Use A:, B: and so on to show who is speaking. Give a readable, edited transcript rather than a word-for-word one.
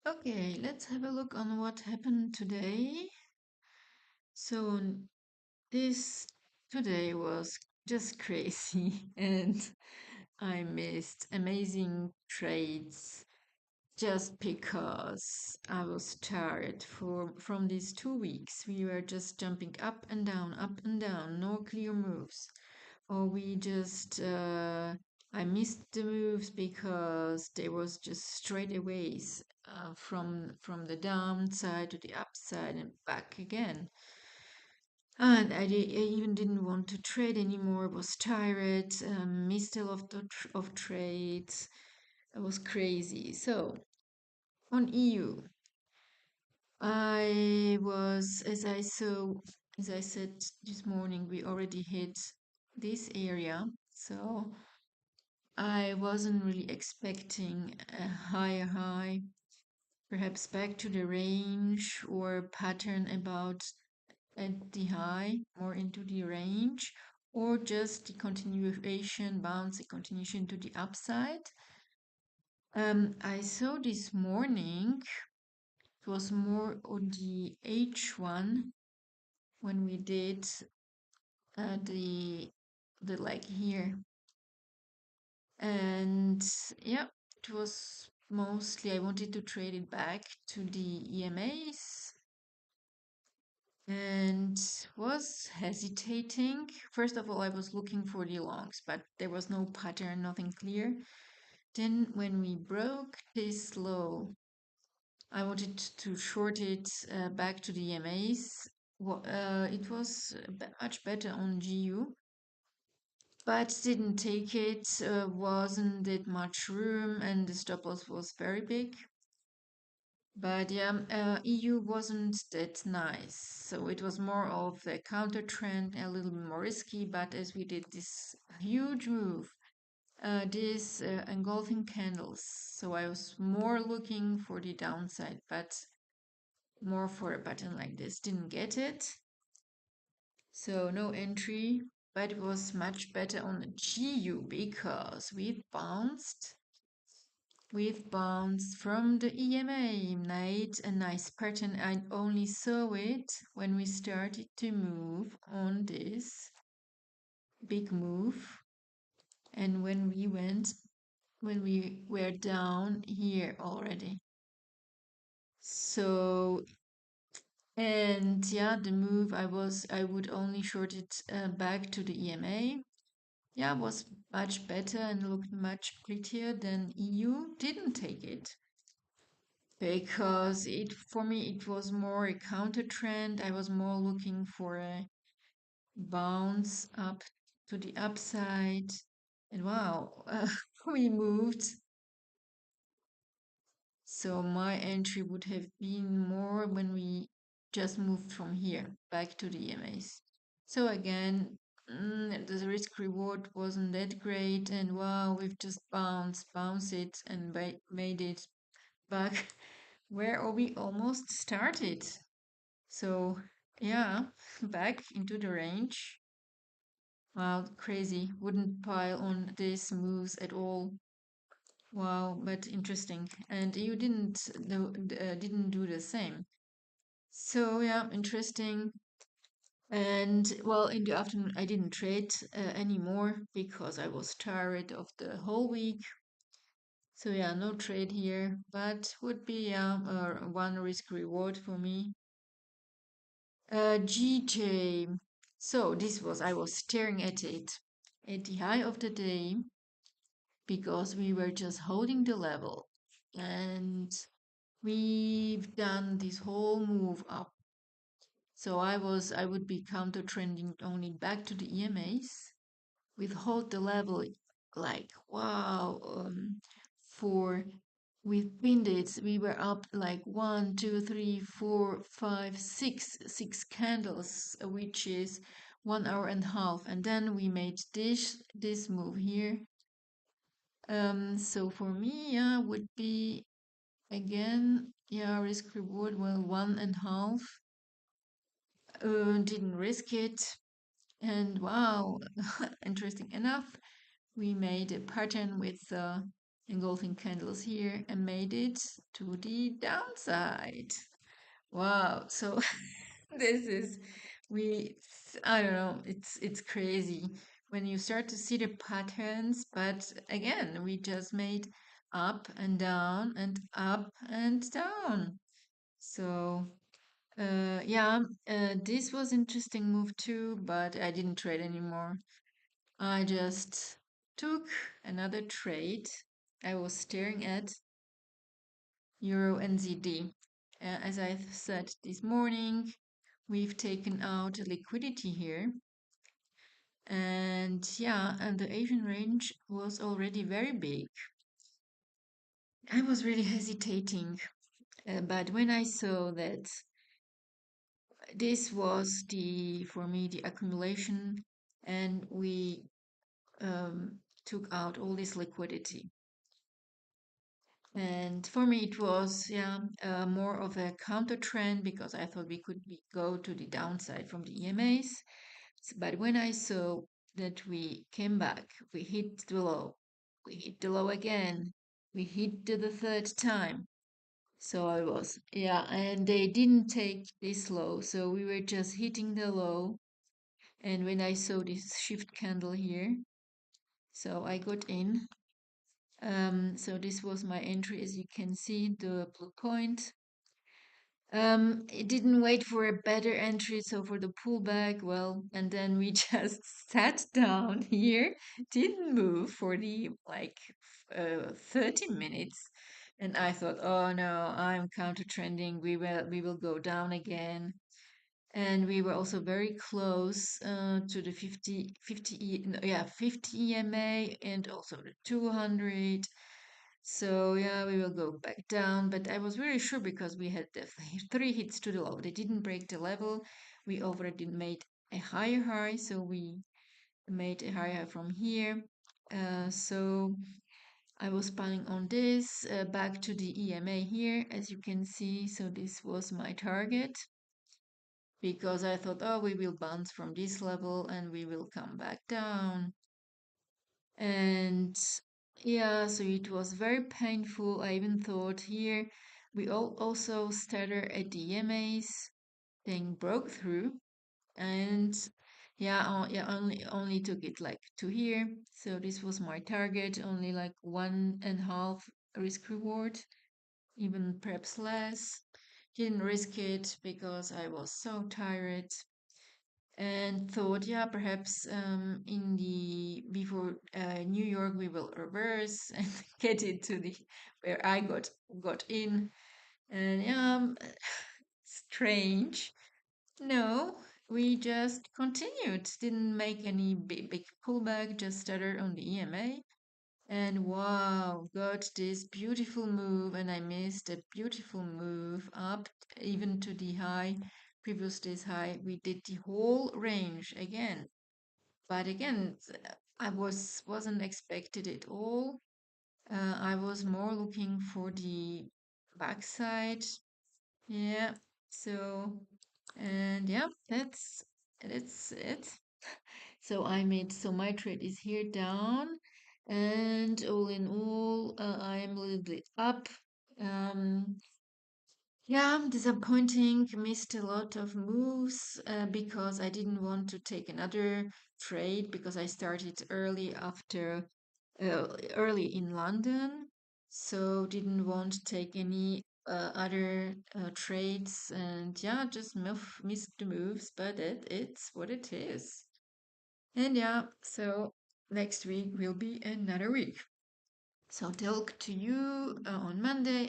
A: Okay, let's have a look on what happened today. So this today was just crazy and I missed amazing trades just because I was tired from these 2 weeks. We were just jumping up and down, no clear moves. Or we just I missed the moves because there was just straightaways from the downside to the upside and back again. And I even didn't want to trade anymore. Was tired, missed a lot of trades. It was crazy. So on EU, I was as I said this morning, we already hit this area. So I wasn't really expecting a higher high, perhaps back to the range or pattern about at the high, more into the range, or just the continuation, bounce, a continuation to the upside. I saw this morning, it was more on the H1 when we did the leg here. And yeah, it was mostly I wanted to trade it back to the EMAs and was hesitating. First of all, I was looking for the longs, but there was no pattern, nothing clear. Then when we broke this low, I wanted to short it back to the EMAs. It was much better on GU, but didn't take it, wasn't that much room, and the stop loss was very big. But yeah, EU wasn't that nice, so it was more of a counter trend, a little more risky. But as we did this huge move, this engulfing candles, so I was more looking for the downside, but more for a pattern like this. Didn't get it, so no entry. But it was much better on the GU because we've bounced from the EMA, made a nice pattern. I only saw it when we started to move on this big move. And when we were down here already. So, and yeah, the move I would only short it back to the EMA. Yeah, was much better and looked much prettier than EU. Didn't take it because it for me it was more a counter trend. I was more looking for a bounce up to the upside, and wow, we moved. So my entry would have been more when we just moved from here back to the EMAs. So again, the risk reward wasn't that great, and wow, we've just bounced it, and made it back where we almost started. So yeah, back into the range. Wow, crazy. Wouldn't pile on these moves at all. Wow, but interesting. And you didn't do the same. So yeah, interesting. And well, in the afternoon, I didn't trade anymore because I was tired of the whole week. So yeah, no trade here, but would be one risk reward for me. GJ. So this was I was staring at it at the high of the day because we were just holding the level, and we've done this whole move up. So I would be counter trending only back to the EMAs with hold the level, like wow, for with pindits we were up like 1 2 3 4 5 6 candles, which is 1 hour and a half, and then we made this move here. So for me, yeah, would be again, yeah, risk reward, well, 1.5. Didn't risk it. And wow, interesting enough, we made a pattern with engulfing candles here and made it to the downside. Wow. So this is we I don't know, it's crazy when you start to see the patterns, but again, we just made up and down and up and down. So yeah, this was interesting move too, but I didn't trade anymore. I just took another trade. I was staring at Euro NZD. As I said this morning, we've taken out liquidity here. And yeah, and the Asian range was already very big. I was really hesitating, but when I saw that this was for me, the accumulation, and we took out all this liquidity. And for me, it was, yeah, more of a counter trend because I thought we could go to the downside from the EMAs. But when I saw that we came back, we hit the low, we hit the low again, we hit the third time. So I was, yeah, and they didn't take this low. So we were just hitting the low. And when I saw this shift candle here, so I got in. So this was my entry, as you can see, the blue point. It didn't wait for a better entry, so for the pullback, well, and then we just sat down here, didn't move for the 30 minutes, and I thought, oh no, I'm counter trending. We will go down again, and we were also very close to the 50 EMA and also the 200. So yeah, we will go back down, but I was very sure because we had the three hits to the low. They didn't break the level. We already made a higher high, so we made a higher high from here. So I was planning on this back to the EMA here, as you can see. So this was my target because I thought, oh, we will bounce from this level and we will come back down. And yeah, so it was very painful. I even thought here we all also started at the EMAs, then broke through, and yeah, yeah, only took it like to here. So this was my target, only like 1.5 risk reward, even perhaps less. Didn't risk it because I was so tired and thought, yeah, perhaps in the before New York we will reverse and get it to the where I got in, and yeah, strange. No, we just continued, didn't make any big pullback, just started on the EMA, and wow, got this beautiful move, and I missed a beautiful move up even to the high, previous day's high. We did the whole range again, but again, I wasn't expected at all. I was more looking for the backside. Yeah. So, and yeah, that's it. So I made, so my trade is here down, and all in all, I am a little bit up. Um, yeah, disappointing. Missed a lot of moves because I didn't want to take another trade because I started early in London, so didn't want to take any other trades, and yeah, just missed the moves. But it's what it is. And yeah, so next week will be another week. So talk to you on Monday.